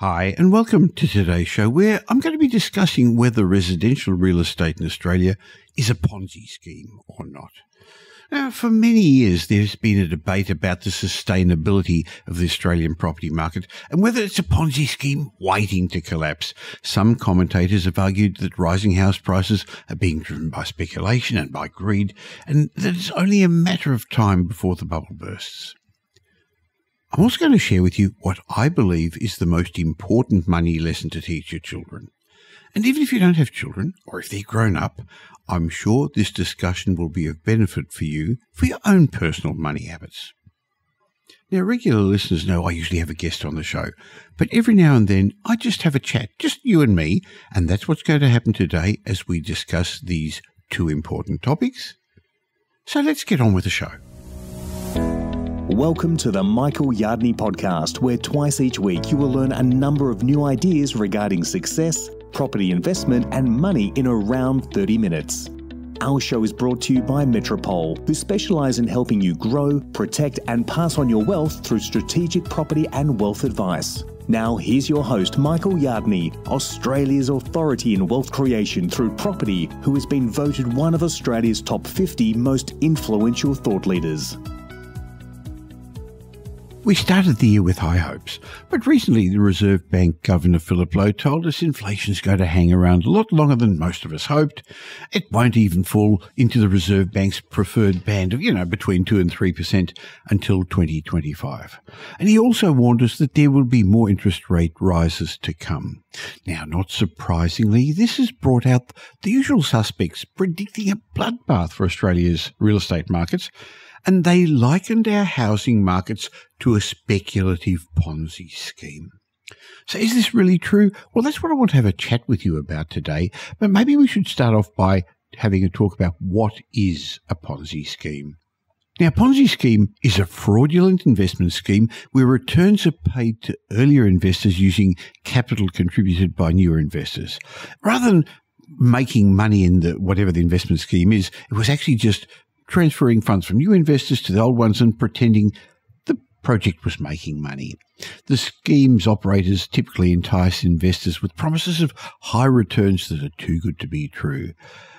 Hi, and welcome to today's show, where I'm going to be discussing whether residential real estate in Australia is a Ponzi scheme or not. Now, for many years, there's been a debate about the sustainability of the Australian property market and whether it's a Ponzi scheme waiting to collapse. Some commentators have argued that rising house prices are being driven by speculation and by greed, and that it's only a matter of time before the bubble bursts. I'm also going to share with you what I believe is the most important money lesson to teach your children. And even if you don't have children, or if they're grown up, I'm sure this discussion will be of benefit for you for your own personal money habits. Now, regular listeners know I usually have a guest on the show, but every now and then I just have a chat, just you and me, and that's what's going to happen today as we discuss these two important topics. So let's get on with the show. Welcome to the Michael Yardney podcast, where twice each week you will learn a number of new ideas regarding success, property investment and money in around 30 minutes. Our show is brought to you by Metropole, who specialise in helping you grow, protect and pass on your wealth through strategic property and wealth advice. Now here's your host, Michael Yardney, Australia's authority in wealth creation through property, who has been voted one of Australia's top 50 most influential thought leaders. We started the year with high hopes, but recently the Reserve Bank Governor Philip Lowe told us inflation's going to hang around a lot longer than most of us hoped. It won't even fall into the Reserve Bank's preferred band of, between 2 and 3% until 2025. And he also warned us that there will be more interest rate rises to come. Now, not surprisingly, this has brought out the usual suspects predicting a bloodbath for Australia's real estate markets, and they likened our housing markets to a speculative Ponzi scheme. So is this really true? Well, that's what I want to have a chat with you about today, but maybe we should start off by having a talk about what is a Ponzi scheme. Now, a Ponzi scheme is a fraudulent investment scheme where returns are paid to earlier investors using capital contributed by newer investors. Rather than making money in whatever the investment scheme is, it was actually just transferring funds from new investors to the old ones and pretending the project was making money. The scheme's operators typically entice investors with promises of high returns that are too good to be true.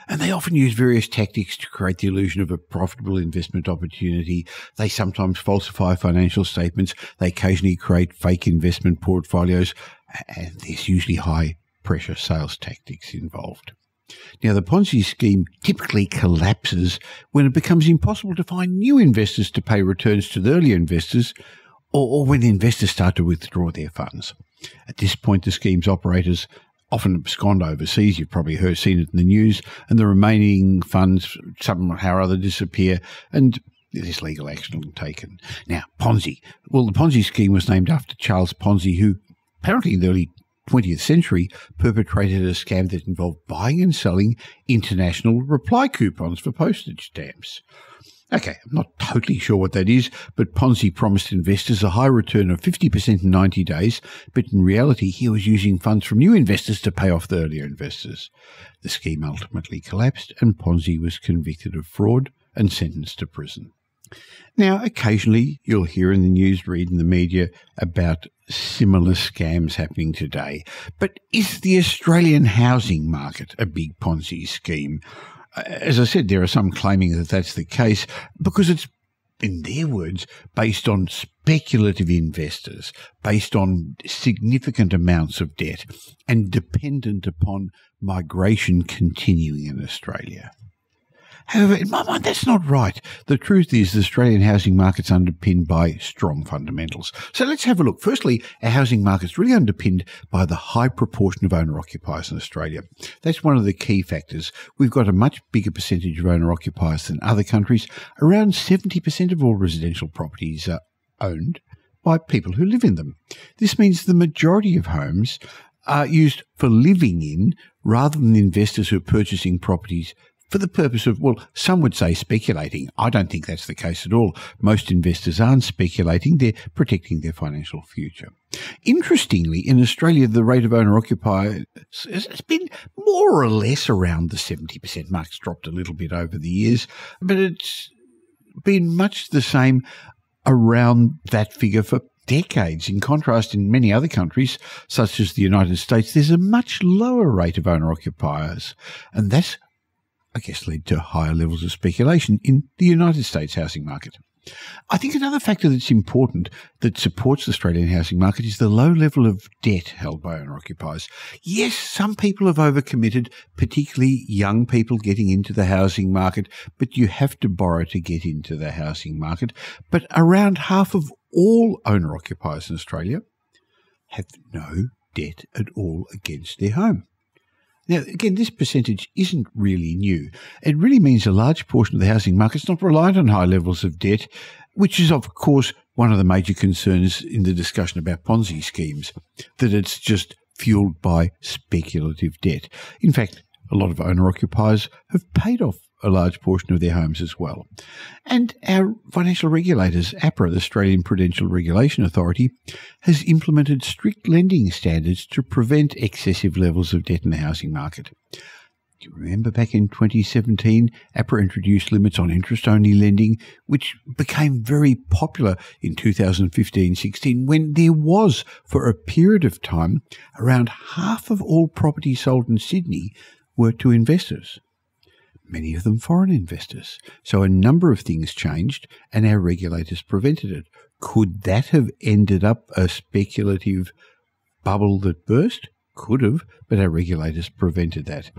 And they often use various tactics to create the illusion of a profitable investment opportunity. They sometimes falsify financial statements. They occasionally create fake investment portfolios. And there's usually high-pressure sales tactics involved. Now, the Ponzi scheme typically collapses when it becomes impossible to find new investors to pay returns to the earlier investors, or when investors start to withdraw their funds. At this point, the scheme's operators often abscond overseas. You've probably seen it in the news, and the remaining funds somehow or other disappear, and there's legal action taken. Now, Ponzi. Well, the Ponzi scheme was named after Charles Ponzi, who apparently in the early 20th century perpetrated a scam that involved buying and selling international reply coupons for postage stamps. Okay, I'm not totally sure what that is, but Ponzi promised investors a high return of 50% in 90 days, but in reality he was using funds from new investors to pay off the earlier investors. The scheme ultimately collapsed and Ponzi was convicted of fraud and sentenced to prison. Now, occasionally you'll hear in the news, read in the media about similar scams happening today. But is the Australian housing market a big Ponzi scheme? As I said, there are some claiming that that's the case because it's, in their words, based on speculative investors, based on significant amounts of debt, and dependent upon migration continuing in Australia. However, in my mind, that's not right. The truth is the Australian housing market's underpinned by strong fundamentals. So let's have a look. Firstly, our housing market's really underpinned by the high proportion of owner-occupiers in Australia. That's one of the key factors. We've got a much bigger percentage of owner-occupiers than other countries. Around 70% of all residential properties are owned by people who live in them. This means the majority of homes are used for living in rather than investors who are purchasing properties for the purpose of, well, some would say speculating. I don't think that's the case at all. Most investors aren't speculating. They're protecting their financial future. Interestingly, in Australia, the rate of owner-occupiers has been more or less around the 70% mark. It's dropped a little bit over the years, but it's been much the same around that figure for decades. In contrast, in many other countries, such as the United States, there's a much lower rate of owner-occupiers. And that's, I guess, led to higher levels of speculation in the United States housing market. I think another factor that's important that supports the Australian housing market is the low level of debt held by owner-occupiers. Yes, some people have overcommitted, particularly young people getting into the housing market, but you have to borrow to get into the housing market. But around half of all owner-occupiers in Australia have no debt at all against their home. Now, again, this percentage isn't really new. It really means a large portion of the housing market is not reliant on high levels of debt, which is, of course, one of the major concerns in the discussion about Ponzi schemes, that it's just fueled by speculative debt. In fact, a lot of owner-occupiers have paid off a large portion of their homes as well. And our financial regulators, APRA, the Australian Prudential Regulation Authority, has implemented strict lending standards to prevent excessive levels of debt in the housing market. Do you remember back in 2017, APRA introduced limits on interest-only lending, which became very popular in 2015-16 when there was, for a period of time, around half of all properties sold in Sydney were to investors. Many of them foreign investors. So a number of things changed and our regulators prevented it. Could that have ended up a speculative bubble that burst? Could have, but our regulators prevented that.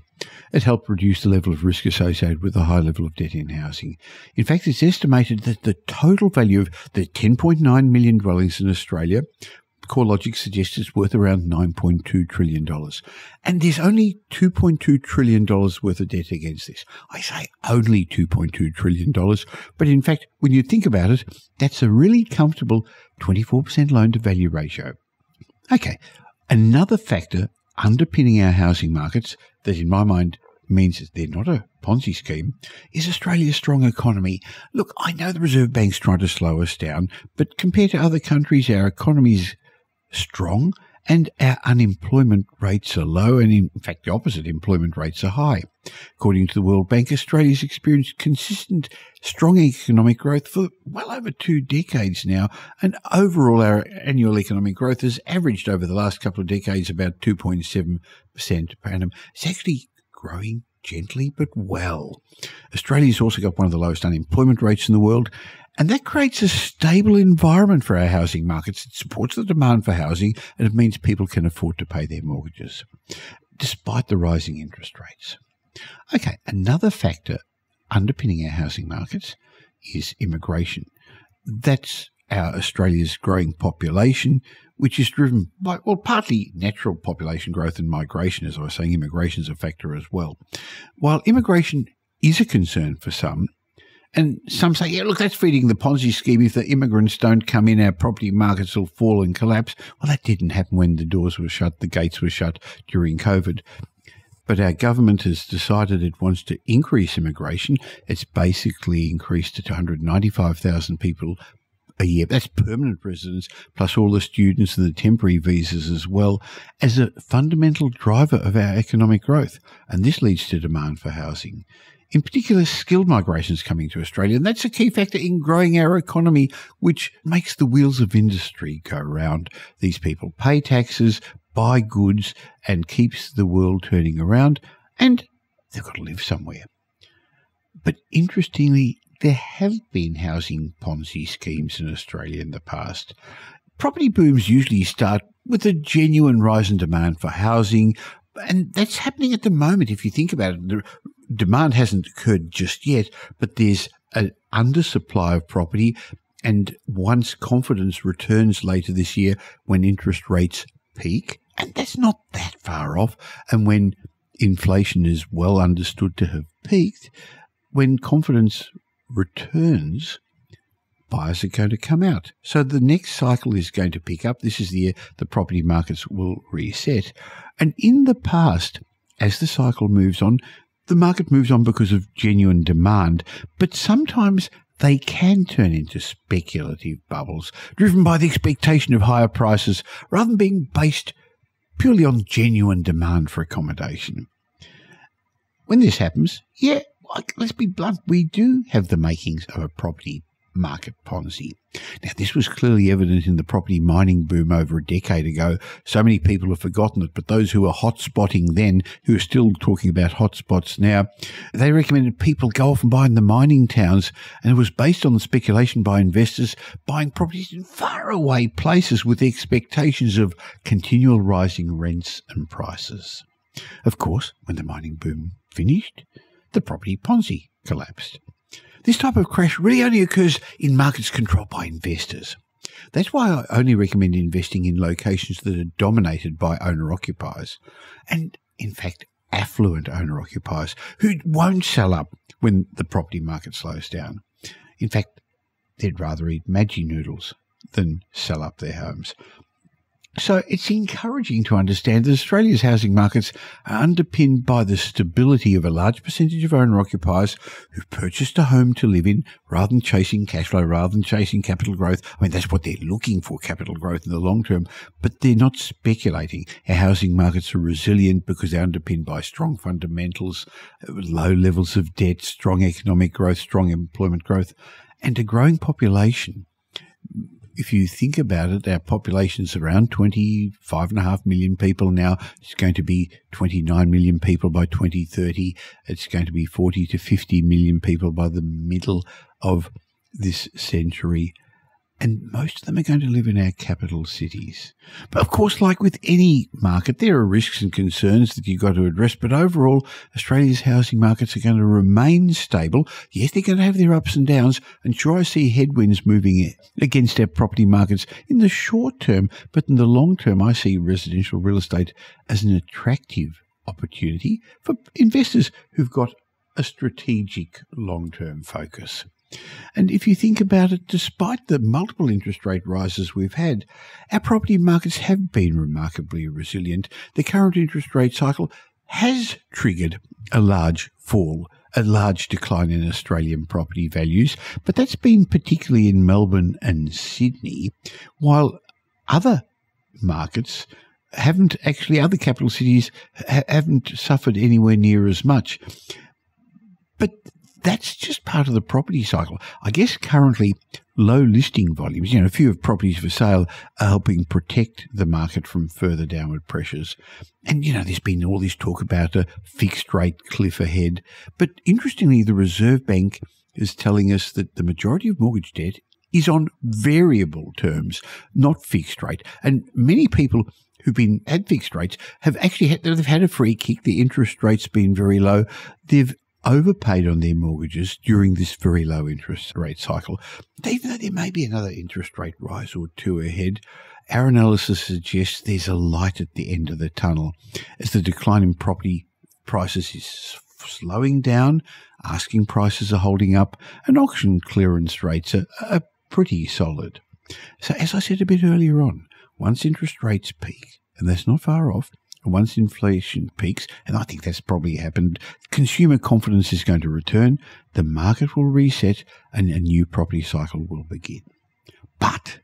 It helped reduce the level of risk associated with the high level of debt in housing. In fact, it's estimated that the total value of the 10.9 million dwellings in Australia, CoreLogic suggests it's worth around $9.2 trillion. And there's only $2.2 trillion worth of debt against this. I say only $2.2 trillion, but in fact, when you think about it, that's a really comfortable 24% loan-to-value ratio. Okay, another factor underpinning our housing markets that in my mind means that they're not a Ponzi scheme is Australia's strong economy. Look, I know the Reserve Bank's trying to slow us down, but compared to other countries, our economy's strong and our unemployment rates are low, and in fact the opposite, employment rates are high. According to the World Bank, Australia's experienced consistent strong economic growth for well over 2 decades now, and overall our annual economic growth has averaged over the last couple of decades about 2.7% per annum. It's actually growing gently but well. Australia's also got one of the lowest unemployment rates in the world, and that creates a stable environment for our housing markets. It supports the demand for housing, and it means people can afford to pay their mortgages, despite the rising interest rates. Okay, another factor underpinning our housing markets is immigration. That's Australia's growing population, which is driven by, well, partly natural population growth and migration. As I was saying, immigration is a factor as well. While immigration is a concern for some, and some say, yeah, look, that's feeding the Ponzi scheme. If the immigrants don't come in, our property markets will fall and collapse. Well, that didn't happen when the doors were shut, the gates were shut during COVID. But our government has decided it wants to increase immigration. It's basically increased to 195,000 people a year. That's permanent residents, plus all the students and the temporary visas as well, as a fundamental driver of our economic growth. And this leads to demand for housing. In particular, skilled migration is coming to Australia, and that's a key factor in growing our economy, which makes the wheels of industry go round. These people pay taxes, buy goods, and keeps the world turning around, and they've got to live somewhere. But interestingly, there have been housing Ponzi schemes in Australia in the past. Property booms usually start with a genuine rise in demand for housing, and that's happening at the moment. If you think about it, the demand hasn't occurred just yet, but there's an undersupply of property, and once confidence returns later this year when interest rates peak, and that's not that far off, and when inflation is well understood to have peaked, when confidence returns, buyers are going to come out. So the next cycle is going to pick up. This is the year the property markets will reset. And in the past, as the cycle moves on, the market moves on because of genuine demand, but sometimes they can turn into speculative bubbles, driven by the expectation of higher prices, rather than being based purely on genuine demand for accommodation. When this happens, let's be blunt, we do have the makings of a property market Ponzi. Now, this was clearly evident in the property mining boom over a decade ago. So many people have forgotten it, but those who were hotspotting then, who are still talking about hotspots now, they recommended people go off and buy in the mining towns, and it was based on the speculation by investors buying properties in faraway places with the expectations of continual rising rents and prices. Of course, when the mining boom finished, the property Ponzi collapsed. This type of crash really only occurs in markets controlled by investors. That's why I only recommend investing in locations that are dominated by owner-occupiers, and in fact affluent owner-occupiers who won't sell up when the property market slows down. In fact, they'd rather eat Maggi noodles than sell up their homes. So it's encouraging to understand that Australia's housing markets are underpinned by the stability of a large percentage of owner-occupiers who've purchased a home to live in rather than chasing cash flow, rather than chasing capital growth. I mean, that's what they're looking for, capital growth in the long term, but they're not speculating. Our housing markets are resilient because they're underpinned by strong fundamentals, low levels of debt, strong economic growth, strong employment growth, and a growing population. If you think about it, our population's around 25.5 million people now. It's going to be 29 million people by 2030. It's going to be 40 to 50 million people by the middle of this century. And most of them are going to live in our capital cities. But of course, like with any market, there are risks and concerns that you've got to address. But overall, Australia's housing markets are going to remain stable. Yes, they're going to have their ups and downs. And sure, I see headwinds moving against our property markets in the short term. But in the long term, I see residential real estate as an attractive opportunity for investors who've got a strategic long-term focus. And if you think about it, despite the multiple interest rate rises we've had, our property markets have been remarkably resilient. The current interest rate cycle has triggered a large fall, a large decline in Australian property values, but that's been particularly in Melbourne and Sydney, while other markets other capital cities haven't suffered anywhere near as much. But that's just part of the property cycle. I guess currently low listing volumes, a few of properties for sale are helping protect the market from further downward pressures. And, there's been all this talk about a fixed rate cliff ahead. But interestingly, the Reserve Bank is telling us that the majority of mortgage debt is on variable terms, not fixed rate. And many people who've been at fixed rates have actually they've had a free kick. The interest rate's been very low. They've overpaid on their mortgages during this very low interest rate cycle. Even though there may be another interest rate rise or two ahead, our analysis suggests there's a light at the end of the tunnel as the decline in property prices is slowing down, asking prices are holding up, and auction clearance rates are pretty solid. So as I said a bit earlier on, once interest rates peak, and that's not far off, once inflation peaks, and I think that's probably happened, consumer confidence is going to return, the market will reset, and a new property cycle will begin. But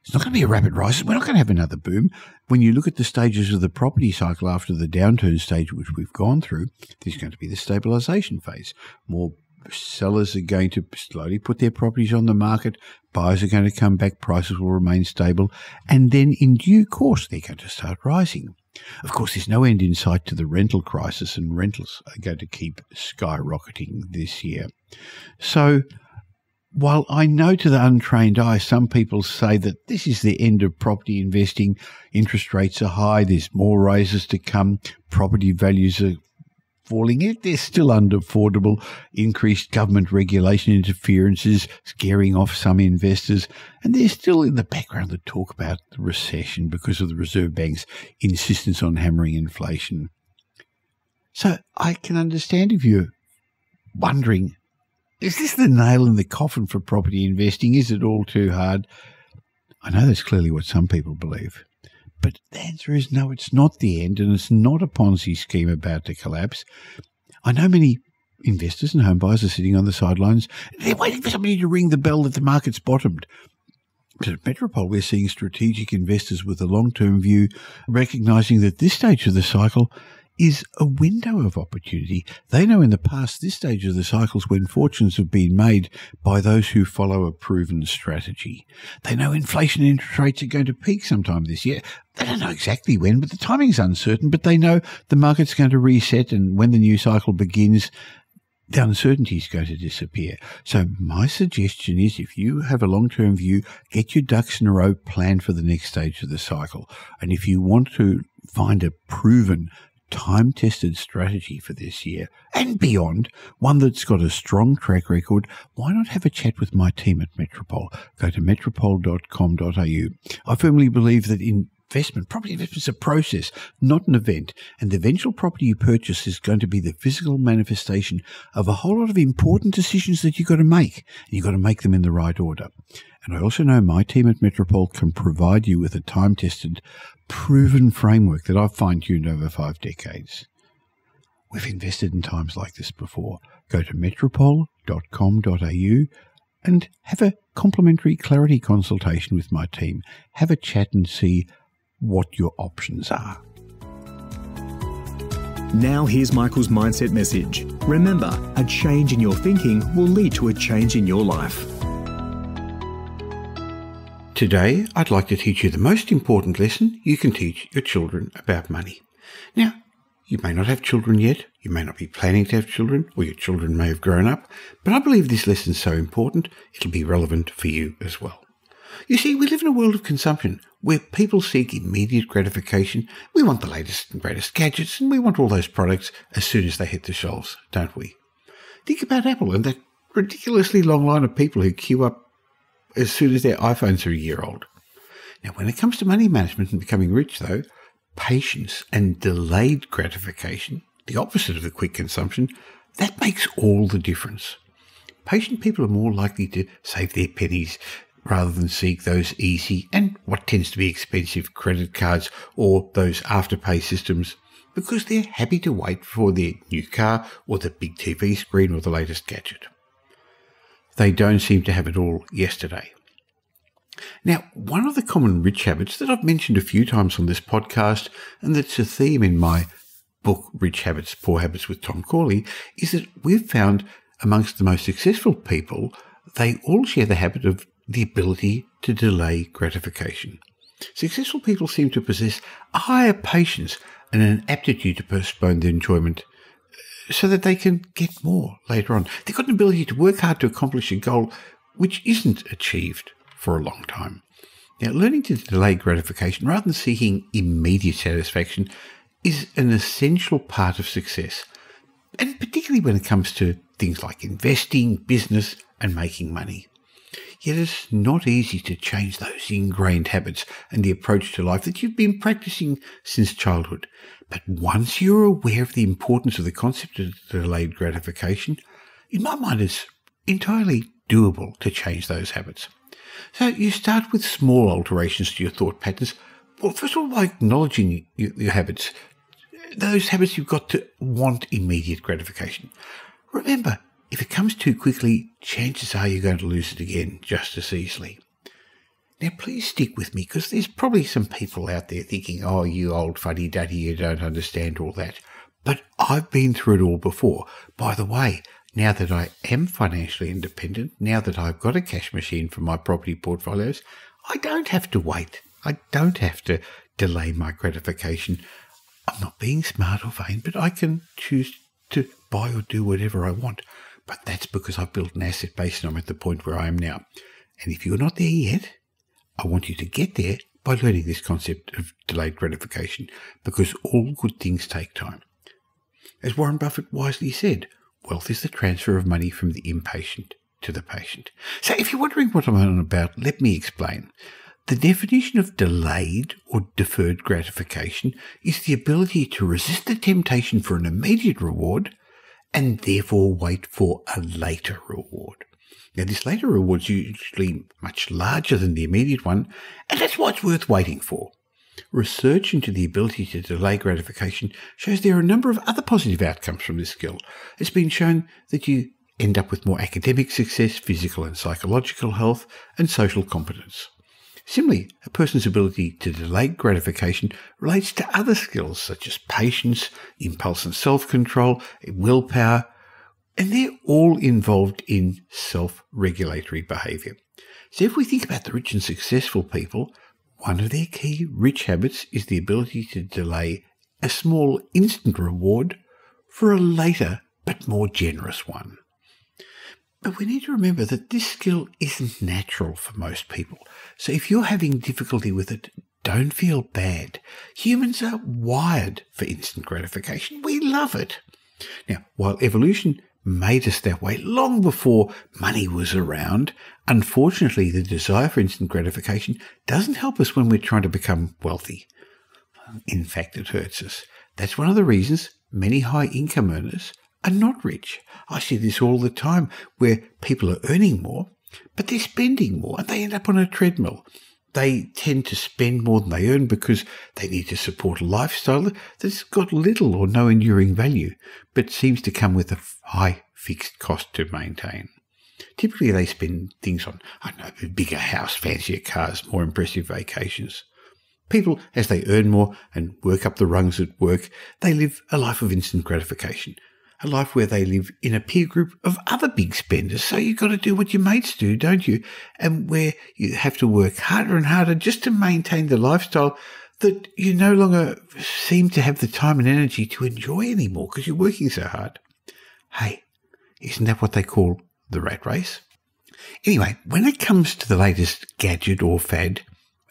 it's not going to be a rapid rise. We're not going to have another boom. When you look at the stages of the property cycle after the downturn stage, which we've gone through, there's going to be the stabilisation phase. More sellers are going to slowly put their properties on the market. Buyers are going to come back. Prices will remain stable. And then in due course, they're going to start rising. Of course, there's no end in sight to the rental crisis, and rentals are going to keep skyrocketing this year. So while I know to the untrained eye, some people say that this is the end of property investing, interest rates are high, there's more raises to come, property values are falling, they're still unaffordable, increased government regulation interferences scaring off some investors, and there's still in the background the talk about the recession because of the Reserve Bank's insistence on hammering inflation. So I can understand if you're wondering, is this the nail in the coffin for property investing? Is it all too hard? I know that's clearly what some people believe. But the answer is no, it's not the end, and it's not a Ponzi scheme about to collapse. I know many investors and home buyers are sitting on the sidelines. They're waiting for somebody to ring the bell that the market's bottomed. But at Metropole, we're seeing strategic investors with a long-term view, recognising that this stage of the cycle is a window of opportunity. They know in the past this stage of the cycles when fortunes have been made by those who follow a proven strategy. They know inflation and interest rates are going to peak sometime this year. They don't know exactly when, but the timing's uncertain, but they know the market's going to reset, and when the new cycle begins, the uncertainty is going to disappear. So my suggestion is, if you have a long-term view, get your ducks in a row, plan for the next stage of the cycle. And if you want to find a proven, time-tested strategy for this year and beyond, one that's got a strong track record, why not have a chat with my team at Metropole? Go to metropole.com.au. I firmly believe that property investment is a process, not an event, and the eventual property you purchase is going to be the physical manifestation of a whole lot of important decisions that you've got to make, and you've got to make them in the right order. And I also know my team at Metropole can provide you with a time-tested, proven framework that I've fine-tuned over 5 decades. We've invested in times like this before. Go to metropole.com.au and have a complimentary clarity consultation with my team. Have a chat and see what your options are. Now here's Michael's mindset message. Remember, a change in your thinking will lead to a change in your life. Today, I'd like to teach you the most important lesson you can teach your children about money. Now, you may not have children yet, you may not be planning to have children, or your children may have grown up, but I believe this lesson is so important, it'll be relevant for you as well. You see, we live in a world of consumption where people seek immediate gratification. We want the latest and greatest gadgets, and we want all those products as soon as they hit the shelves, don't we? Think about Apple and that ridiculously long line of people who queue up as soon as their iPhones are a year old. Now, when it comes to money management and becoming rich, though, patience and delayed gratification, the opposite of the quick consumption, that makes all the difference. Patient people are more likely to save their pennies rather than seek those easy and what tends to be expensive credit cards or those afterpay systems, because they're happy to wait for their new car or the big TV screen or the latest gadget. They don't seem to have it all yesterday. Now, one of the common rich habits that I've mentioned a few times on this podcast, and that's a theme in my book, Rich Habits, Poor Habits with Tom Corley, is that we've found amongst the most successful people, they all share the habit of the ability to delay gratification. Successful people seem to possess a higher patience and an aptitude to postpone their enjoyment so that they can get more later on. They've got an ability to work hard to accomplish a goal which isn't achieved for a long time. Now, learning to delay gratification rather than seeking immediate satisfaction is an essential part of success, and particularly when it comes to things like investing, business, and making money. Yet it's not easy to change those ingrained habits and the approach to life that you've been practicing since childhood. But once you're aware of the importance of the concept of delayed gratification, in my mind it's entirely doable to change those habits. So you start with small alterations to your thought patterns. Well, first of all, by acknowledging your habits, those habits you've got to want immediate gratification. Remember, if it comes too quickly, chances are you're going to lose it again just as easily. Now, please stick with me, because there's probably some people out there thinking, oh, you old fuddy-duddy, you don't understand all that. But I've been through it all before. By the way, now that I am financially independent, now that I've got a cash machine for my property portfolios, I don't have to wait. I don't have to delay my gratification. I'm not being smart or vain, but I can choose to buy or do whatever I want. But that's because I've built an asset base and I'm at the point where I am now. And if you're not there yet, I want you to get there by learning this concept of delayed gratification, because all good things take time. As Warren Buffett wisely said, wealth is the transfer of money from the impatient to the patient. So if you're wondering what I'm on about, let me explain. The definition of delayed or deferred gratification is the ability to resist the temptation for an immediate reward and therefore wait for a later reward. Now, this later reward is usually much larger than the immediate one, and that's why it's worth waiting for. Research into the ability to delay gratification shows there are a number of other positive outcomes from this skill. It's been shown that you end up with more academic success, physical and psychological health, and social competence. Similarly, a person's ability to delay gratification relates to other skills such as patience, impulse and self-control, willpower, and they're all involved in self-regulatory behaviour. So if we think about the rich and successful people, one of their key rich habits is the ability to delay a small instant reward for a later but more generous one. But we need to remember that this skill isn't natural for most people. So if you're having difficulty with it, don't feel bad. Humans are wired for instant gratification. We love it. Now, while evolution made us that way long before money was around, unfortunately the desire for instant gratification doesn't help us when we're trying to become wealthy. In fact, it hurts us. That's one of the reasons many high-income earners are not rich. I see this all the time where people are earning more, but they're spending more and they end up on a treadmill. They tend to spend more than they earn because they need to support a lifestyle that's got little or no enduring value, but seems to come with a high fixed cost to maintain. Typically they spend things on, a bigger house, fancier cars, more impressive vacations. People, as they earn more and work up the rungs at work, they live a life of instant gratification. A life where they live in a peer group of other big spenders. So you've got to do what your mates do, don't you? And where you have to work harder and harder just to maintain the lifestyle that you no longer seem to have the time and energy to enjoy anymore because you're working so hard. Hey, isn't that what they call the rat race? Anyway, when it comes to the latest gadget or fad,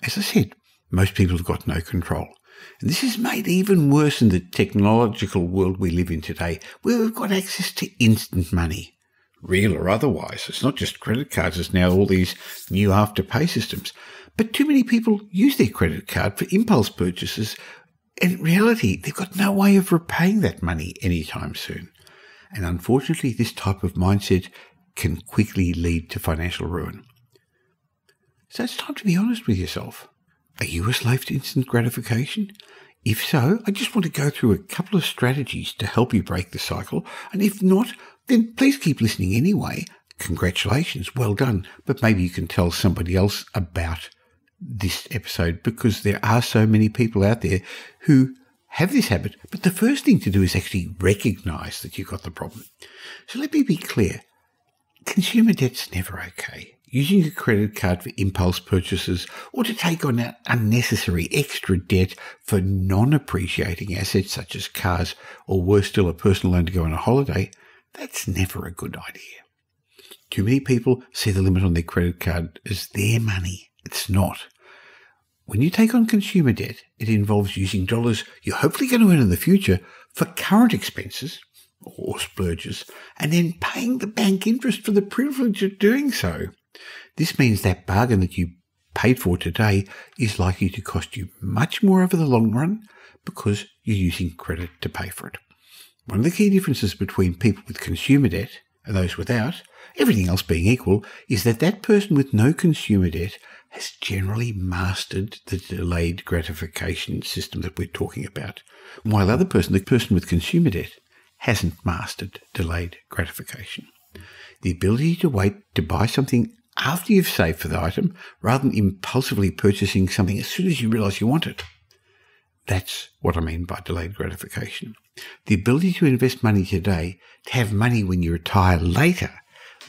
as I said, most people have got no control. And this is made even worse in the technological world we live in today, where we've got access to instant money, real or otherwise. It's not just credit cards, it's now all these new after-pay systems. But too many people use their credit card for impulse purchases, and in reality, they've got no way of repaying that money anytime soon. And unfortunately, this type of mindset can quickly lead to financial ruin. So it's time to be honest with yourself. Are you a slave to instant gratification? If so, I just want to go through a couple of strategies to help you break the cycle. And if not, then please keep listening anyway. Congratulations, well done. But maybe you can tell somebody else about this episode because there are so many people out there who have this habit. But the first thing to do is actually recognize that you've got the problem. So let me be clear. Consumer debt's never okay. Using a credit card for impulse purchases or to take on unnecessary extra debt for non-appreciating assets such as cars or worse still a personal loan to go on a holiday, that's never a good idea. Too many people see the limit on their credit card as their money. It's not. When you take on consumer debt, it involves using dollars you're hopefully going to earn in the future for current expenses or splurges and then paying the bank interest for the privilege of doing so. This means that bargain that you paid for today is likely to cost you much more over the long run because you're using credit to pay for it. One of the key differences between people with consumer debt and those without, everything else being equal, is that that person with no consumer debt has generally mastered the delayed gratification system that we're talking about, while the person with consumer debt, hasn't mastered delayed gratification. The ability to wait to buy something after you've saved for the item, rather than impulsively purchasing something as soon as you realise you want it. That's what I mean by delayed gratification. The ability to invest money today, to have money when you retire later,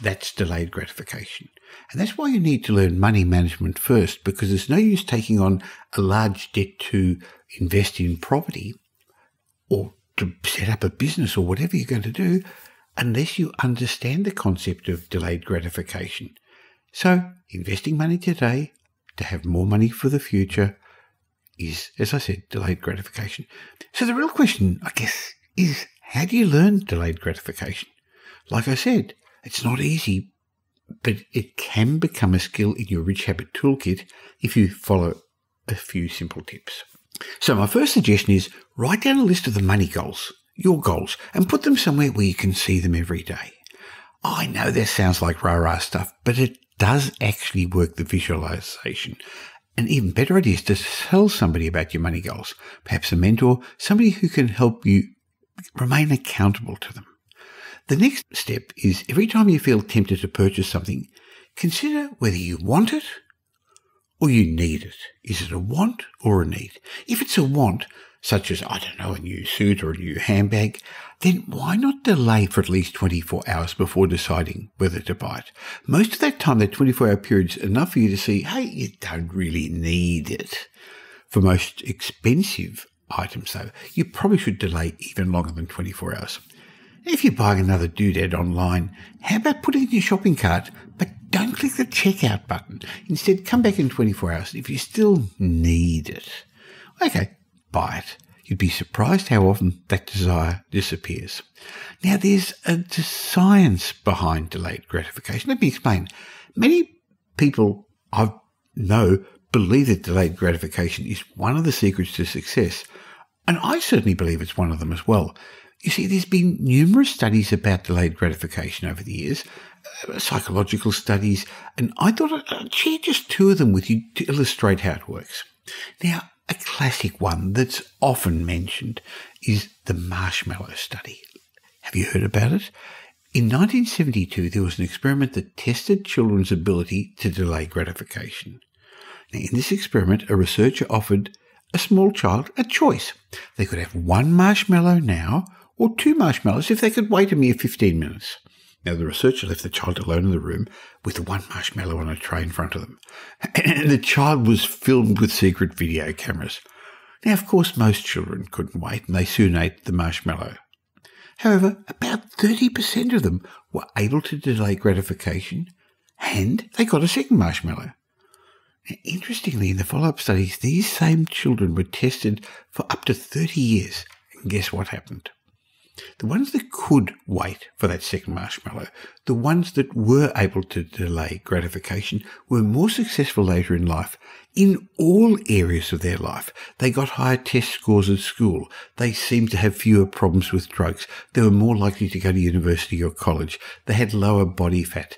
that's delayed gratification. And that's why you need to learn money management first, because there's no use taking on a large debt to invest in property or to set up a business or whatever you're going to do unless you understand the concept of delayed gratification. So, investing money today to have more money for the future is, as I said, delayed gratification. So the real question, I guess, is how do you learn delayed gratification? Like I said, it's not easy, but it can become a skill in your Rich Habit Toolkit if you follow a few simple tips. So my first suggestion is write down a list of the money goals, your goals, and put them somewhere where you can see them every day. I know that sounds like rah-rah stuff, but it does actually work the visualization. An even better idea is to tell somebody about your money goals, perhaps a mentor, somebody who can help you remain accountable to them. The next step is every time you feel tempted to purchase something, consider whether you want it or you need it? Is it a want or a need? If it's a want, such as, I don't know, a new suit or a new handbag, then why not delay for at least 24 hours before deciding whether to buy it? Most of that time, that 24-hour period is enough for you to see, hey, you don't really need it. For most expensive items, though, you probably should delay even longer than 24 hours. If you're buying another doodad online, how about putting it in your shopping cart, but don't click the checkout button. Instead, come back in 24 hours if you still need it. Okay, buy it. You'd be surprised how often that desire disappears. Now, there's a science behind delayed gratification. Let me explain. Many people I know believe that delayed gratification is one of the secrets to success, and I certainly believe it's one of them as well. You see, there's been numerous studies about delayed gratification over the years, psychological studies, and I thought I'd share just two of them with you to illustrate how it works. Now, a classic one that's often mentioned is the marshmallow study. Have you heard about it? In 1972, there was an experiment that tested children's ability to delay gratification. Now, in this experiment, a researcher offered a small child a choice. They could have one marshmallow now or two marshmallows if they could wait a mere 15 minutes. Now, the researcher left the child alone in the room with one marshmallow on a tray in front of them. And the child was filmed with secret video cameras. Now, of course, most children couldn't wait, and they soon ate the marshmallow. However, about 30% of them were able to delay gratification, and they got a second marshmallow. Now, interestingly, in the follow-up studies, these same children were tested for up to 30 years. And guess what happened? The ones that could wait for that second marshmallow, the ones that were able to delay gratification, were more successful later in life in all areas of their life. They got higher test scores at school. They seemed to have fewer problems with drugs. They were more likely to go to university or college. They had lower body fat.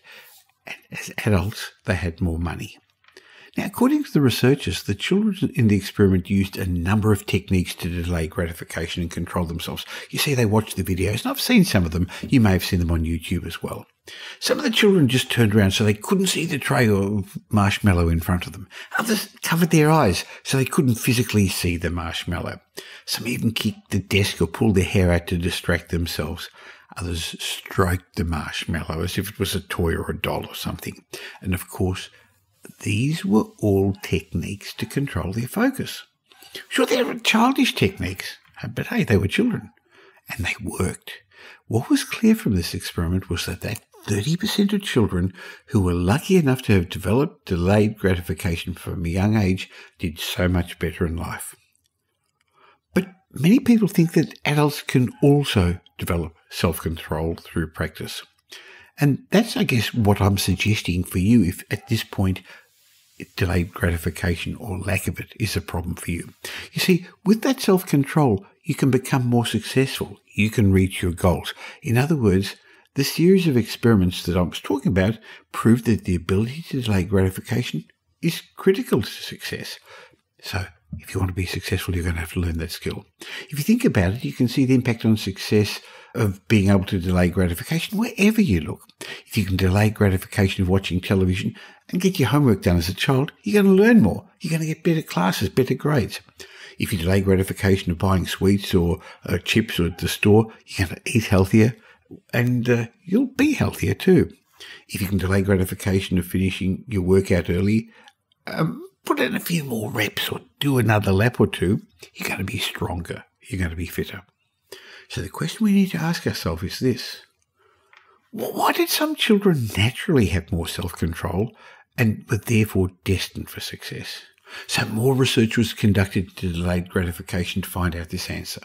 And as adults, they had more money. Now, according to the researchers, the children in the experiment used a number of techniques to delay gratification and control themselves. You see, they watched the videos, and I've seen some of them. You may have seen them on YouTube as well. Some of the children just turned around so they couldn't see the tray of marshmallow in front of them. Others covered their eyes so they couldn't physically see the marshmallow. Some even kicked the desk or pulled their hair out to distract themselves. Others stroked the marshmallow as if it was a toy or a doll or something. And of course, these were all techniques to control their focus. Sure, they were childish techniques, but hey, they were children, and they worked. What was clear from this experiment was that 30% of children who were lucky enough to have developed delayed gratification from a young age did so much better in life. But many people think that adults can also develop self-control through practice. And that's, I guess, what I'm suggesting for you if at this point delayed gratification or lack of it is a problem for you. You see, with that self-control, you can become more successful. You can reach your goals. In other words, the series of experiments that I was talking about proved that the ability to delay gratification is critical to success. So if you want to be successful, you're going to have to learn that skill. If you think about it, you can see the impact on success of being able to delay gratification wherever you look. If you can delay gratification of watching television and get your homework done as a child, you're going to learn more. You're going to get better classes, better grades. If you delay gratification of buying sweets or chips at the store, you're going to eat healthier and you'll be healthier too. If you can delay gratification of finishing your workout early, put in a few more reps or do another lap or two, you're going to be stronger. You're going to be fitter. So the question we need to ask ourselves is this. Why did some children naturally have more self-control and were therefore destined for success? So more research was conducted to delayed gratification to find out this answer.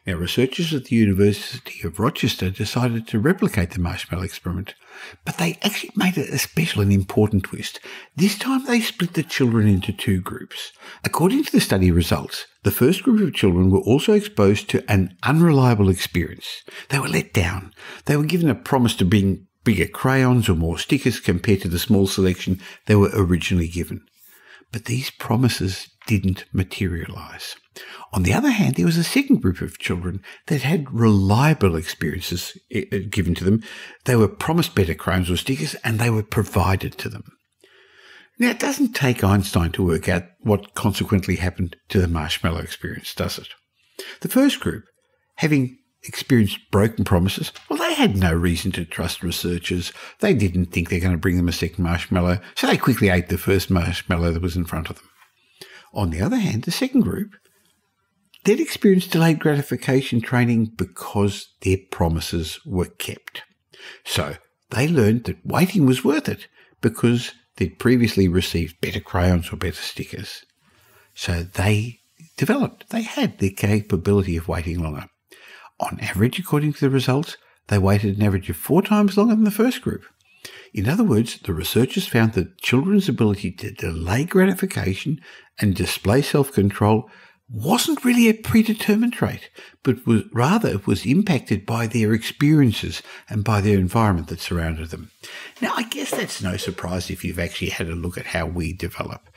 Now, researchers at the University of Rochester decided to replicate the marshmallow experiment, but they actually made a special and important twist. This time they split the children into two groups. According to the study results, the first group of children were also exposed to an unreliable experience. They were let down. They were given a promise to bring bigger crayons or more stickers compared to the small selection they were originally given. But these promises didn't materialise. On the other hand, there was a second group of children that had reliable experiences given to them. They were promised better crayons or stickers, and they were provided to them. Now, it doesn't take Einstein to work out what consequently happened to the marshmallow experience, does it? The first group, having experienced broken promises, well, they had no reason to trust researchers. They didn't think they're going to bring them a second marshmallow, so they quickly ate the first marshmallow that was in front of them. On the other hand, the second group, they'd experienced delayed gratification training because their promises were kept. So they learned that waiting was worth it because they'd previously received better crayons or better stickers. So they had the capability of waiting longer. On average, according to the results, they waited an average of 4 times longer than the first group. In other words, the researchers found that children's ability to delay gratification and display self-control wasn't really a predetermined trait, but it was impacted by their experiences and by their environment that surrounded them. Now, I guess that's no surprise if you've actually had a look at how we develop.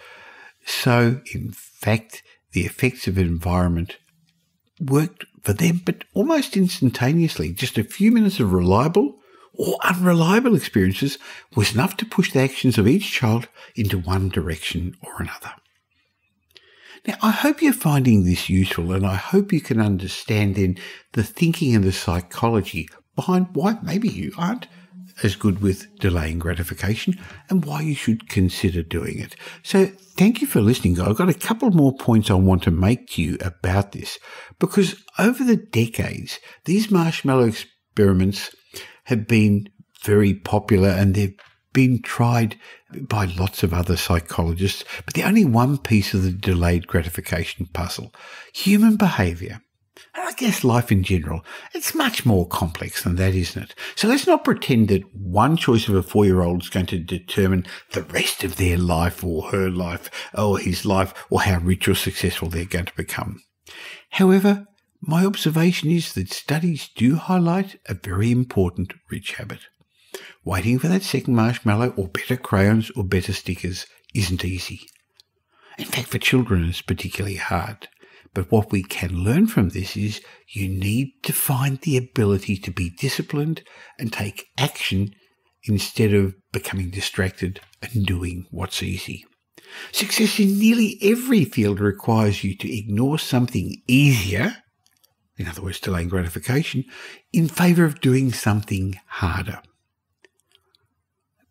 So, in fact, the effects of environment worked for them, but almost instantaneously. Just a few minutes of reliable or unreliable experiences was enough to push the actions of each child into one direction or another. Now, I hope you're finding this useful, and I hope you can understand then the thinking and the psychology behind why maybe you aren't as good with delaying gratification and why you should consider doing it. So thank you for listening. I've got a couple more points I want to make to you about this, because over the decades, these marshmallow experiments have been very popular and they've been tried by lots of other psychologists, but they're only one piece of the delayed gratification puzzle. Human behaviour, and I guess life in general, it's much more complex than that, isn't it? So let's not pretend that one choice of a 4-year-old is going to determine the rest of their life or her life or his life or how rich or successful they're going to become. However, my observation is that studies do highlight a very important rich habit. Waiting for that second marshmallow or better crayons or better stickers isn't easy. In fact, for children it's particularly hard. But what we can learn from this is you need to find the ability to be disciplined and take action instead of becoming distracted and doing what's easy. Success in nearly every field requires you to ignore something easier, in other words, delaying gratification, in favour of doing something harder.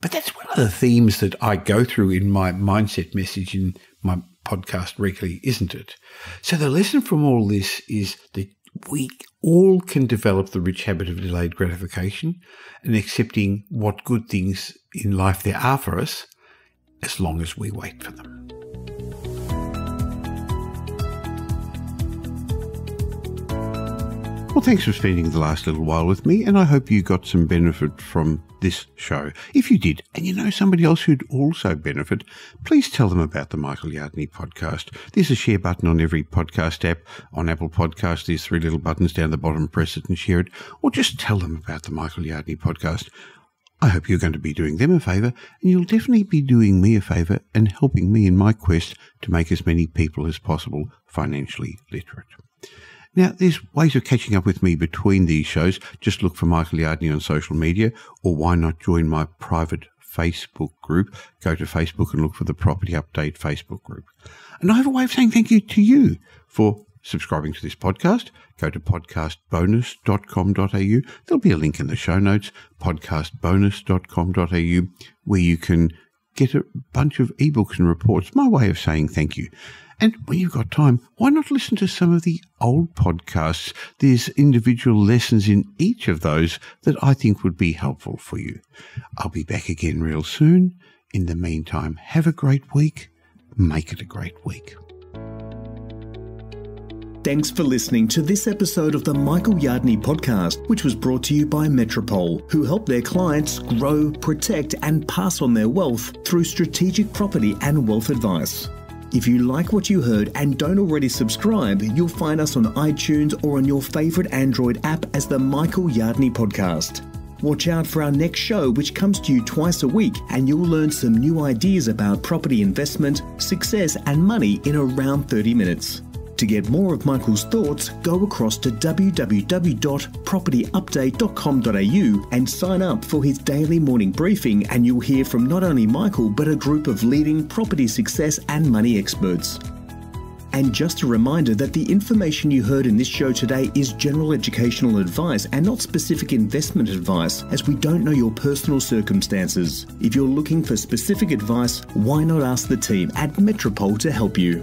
But that's one of the themes that I go through in my mindset message in my podcast regularly, isn't it? So the lesson from all this is that we all can develop the rich habit of delayed gratification and accepting what good things in life there are for us as long as we wait for them. Well, thanks for spending the last little while with me, and I hope you got some benefit from this show. If you did, and you know somebody else who'd also benefit, please tell them about the Michael Yardney podcast. There's a share button on every podcast app. On Apple Podcasts, there's 3 little buttons down the bottom. Press it and share it, or just tell them about the Michael Yardney podcast. I hope you're going to be doing them a favour, and you'll definitely be doing me a favour and helping me in my quest to make as many people as possible financially literate. Now, there's ways of catching up with me between these shows. Just look for Michael Yardney on social media, or why not join my private Facebook group? Go to Facebook and look for the Property Update Facebook group. And I have a way of saying thank you to you for subscribing to this podcast. Go to podcastbonus.com.au. There'll be a link in the show notes, podcastbonus.com.au, where you can get a bunch of ebooks and reports. My way of saying thank you. And when you've got time, why not listen to some of the old podcasts? There's individual lessons in each of those that I think would be helpful for you. I'll be back again real soon. In the meantime, have a great week. Make it a great week. Thanks for listening to this episode of the Michael Yardney podcast, which was brought to you by Metropole, who help their clients grow, protect, and pass on their wealth through strategic property and wealth advice. If you like what you heard and don't already subscribe, you'll find us on iTunes or on your favourite Android app as the Michael Yardney Podcast. Watch out for our next show, which comes to you twice a week, and you'll learn some new ideas about property investment, success and money in around 30 minutes. To get more of Michael's thoughts, go across to www.propertyupdate.com.au and sign up for his daily morning briefing, and you'll hear from not only Michael but a group of leading property success and money experts. And just a reminder that the information you heard in this show today is general educational advice and not specific investment advice, as we don't know your personal circumstances. If you're looking for specific advice, why not ask the team at Metropole to help you?